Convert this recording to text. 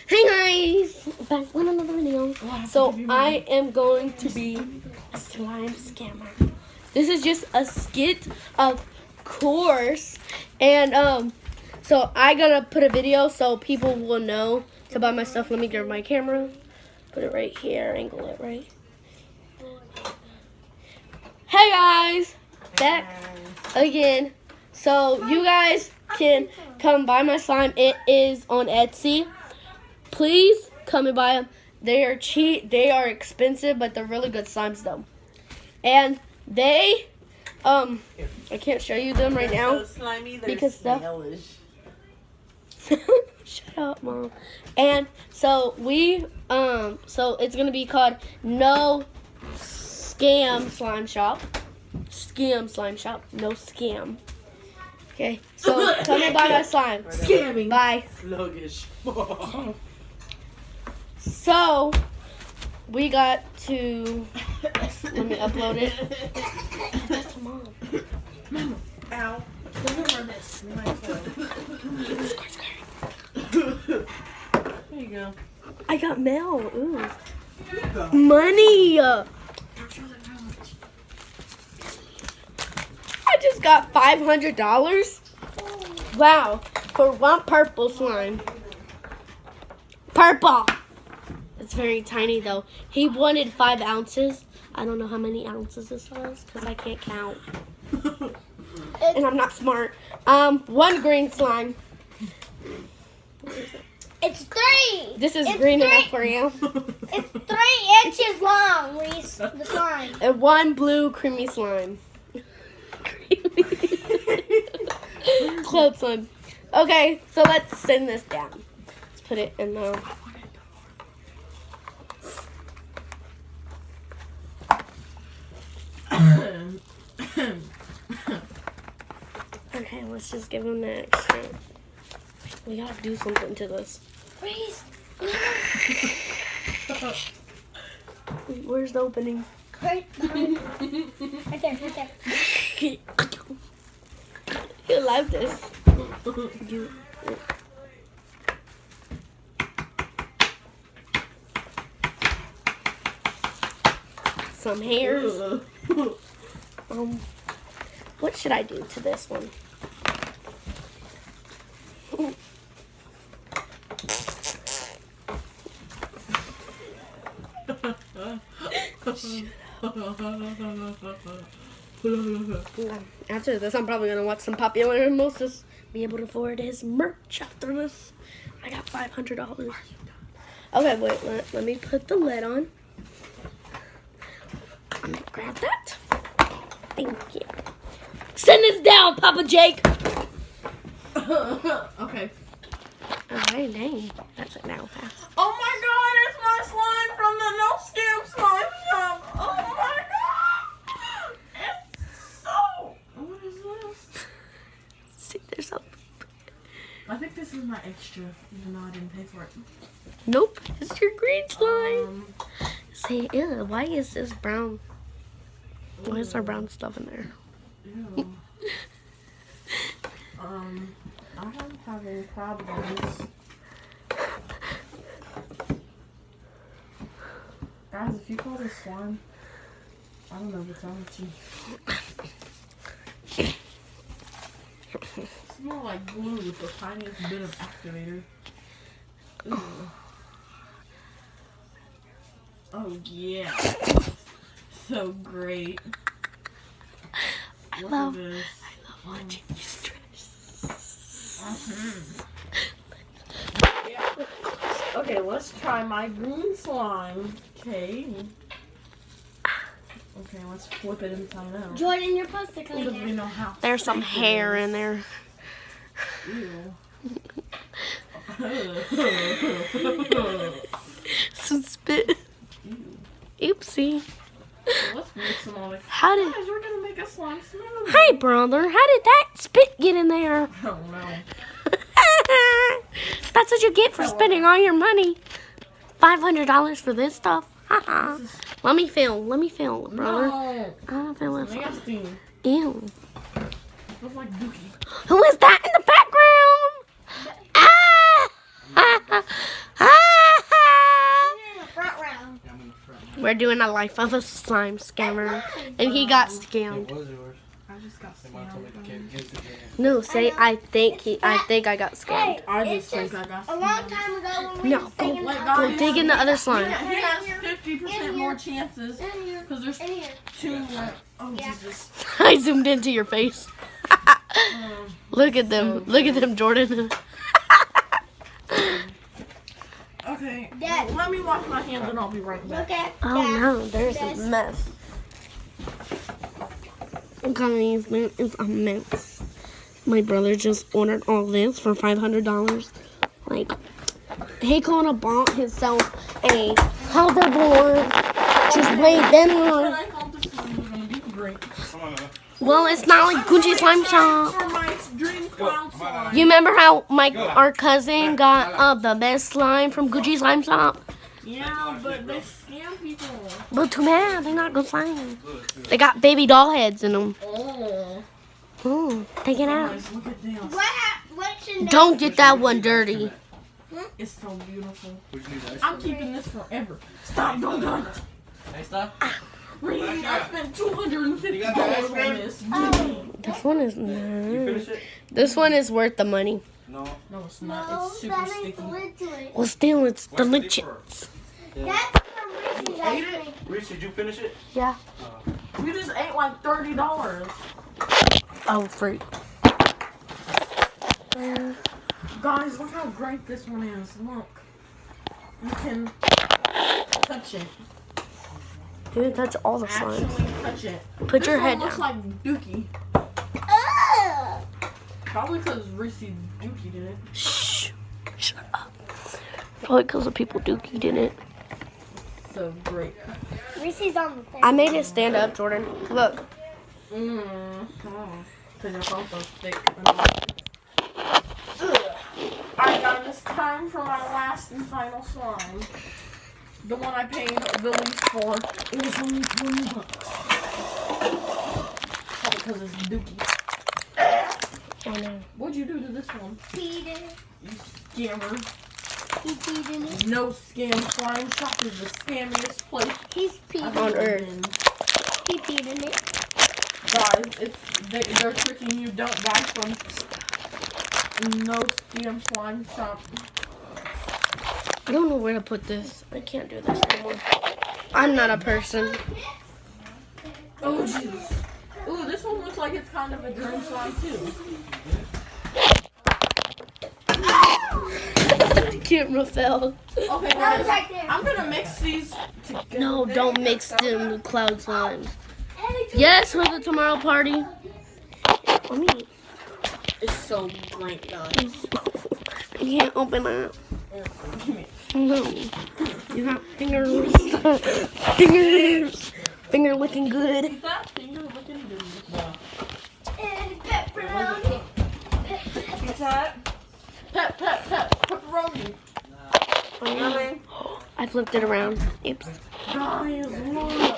Hey guys, back with another video. So I am going to be a slime scammer. This is just a skit, of course, and so I gotta put a video so people will know to buy my stuff. Let me grab my camera, put it right here, angle it right. Hey guys, back again. So you guys can come buy my slime. It is on Etsy. Please come and buy them. They are cheap. They are expensive, but they're really good slimes though. And they, I can't show you them right now. So slimy, they're because snailish. Shut up, Mom. And so so it's gonna be called No Scam Slime Shop. Scam Slime Shop. No scam. Okay. So come and buy my slime. Scamming. Bye. Sluggish. So, we got to, let me upload it. To Mom. Ow. Remember this. There you go. I got mail. Ooh. Money. I just got $500. Wow. For one purple slime. Purple. It's very tiny though. He wanted 5 ounces. I don't know how many ounces this was because I can't count. And I'm not smart. 1 green slime. It's 3. This is It's green 3. enough for you. It's 3 inches long, Reese. The slime. And 1 blue creamy slime. Cloud slime. Okay, so let's send this down. Let's put it in the... Okay, let's just give him the extra. We gotta do something to this. Reese. Where's the opening? Right behind. Right there, right there. You love this. Some hairs. What should I do to this one? After this, I'm probably gonna watch some Popular Mimosas. Be able to afford his merch after this. I got $500. Okay, wait. Let me put the lid on. I'm gonna grab that. Thank you. Send this down, Papa Jake. Okay. Alright, dang. That's it now. Fast. Oh my god, it's my slime from the No Scam Slime Shop. Oh my god. It's so... What is this? See, there's a... I think this is my extra, even though I didn't pay for it. Nope. It's your green slime. See, ew, why is this brown? Why is there brown stuff in there? Ew. I'm having problems. Guys, if you call this slime, I don't know what's wrong with you. It's more like glue with the tiniest bit of activator. Ew. Oh yeah. So great. I Look love at this. watching you stress. Yeah. Okay, let's try my green slime. Okay. Okay, let's flip it inside out. Jordan, you're supposed to Who come doesn't here. know how? There's some thick it hair is? in there. Ew. Some spit. Ew. Oopsie. Let's mix them all. How did... Guys, we're gonna make a slime smoothie. Hey, brother. How did that spit get in there? I don't know. That's what you get for spending all your money. $500 for this stuff. Let me film, brother. No. I don't feel it. Nasty. Ew. Smells like dookie. Who is that in the background? Ah! We're doing a life of a slime scammer, and he got scammed. What was yours? I just got They might tell me the kid gives it to you. No, say I think I got scammed. I It's just think just I got a long time ago when we No, were singing Wait, the guys. Go dig in the other slime. He has 50% more chances In here. because there's In here. 2. Oh Yeah. Jesus. I zoomed into your face. Look at them. Look at them, Jordan. Okay. Dad. Let me wash my hands and I'll be right back. Look at Oh that. no, there's a This. mess. Guys, there is a mess. My brother just ordered all this for $500. Like, he could have bought himself a hoverboard. Just way And better. I thought this one was going to be great. Well, it's not like Gucci Slime Shop. For my dream clown slime. You remember how our cousin got the best slime from Gucci Slime Shop? Yeah, but they scam people. But too bad, they're not good slime. They got baby doll heads in them. Oh. Ooh, take it out. Guys, look at this. What's in there? Don't get that one dirty. It's so beautiful. Would you need ice I'm cream? keeping this forever. Stop, don't touch it. Hey, stop. Really? I spent $250 You got the ice on cream? this. This one is You nice. finish it? This one is worth the money. No. No, it's not. No, It's super that ain't sticky. the lid to it. Well, still, it's What's the delicious. That's from Reese's ice ate it? cream. Reese, did you finish it? Yeah. We just ate like $30. Oh, fruit. Guys, look how great this one is. Look. You can touch it. You can touch all the Actually slimes. touch it. Put This your one head looks down. like Dookie. Ugh. Probably because Reese Dookie did it. Shh. Shut up. Probably because the people Dookie did it. So great. Reese's on the thing. I made it stand up, Jordan. Look. Because your phone's so thick. Alright guys, it's time for my last and final slime. The one I paid the least for. It was only $20. Probably because it's Dookie. I know. What'd you do to this one? Peed in it. You scammer. He peed in it. No Scam Slime Shop is the scammiest place He's peed I've in On it. ever earth. been. He peed in it. Guys, they're tricking you. Don't buy from No Scam Slime Shop. I don't know where to put this. I can't do this anymore. I'm not a person. Oh, jeez. Ooh, this one looks like it's kind of a dream slime, too. The camera fell. Okay, guys, I'm gonna mix these together. No, don't mix them with cloud slimes. Yes, for the tomorrow party. Let me. It's so great, guys. I can't open it. No. You got fingers. Fingers. Finger looking good. Is that finger looking good? And pepperoni. What's that? Pepperoni. Really? I flipped it around. Oops. Guys, look.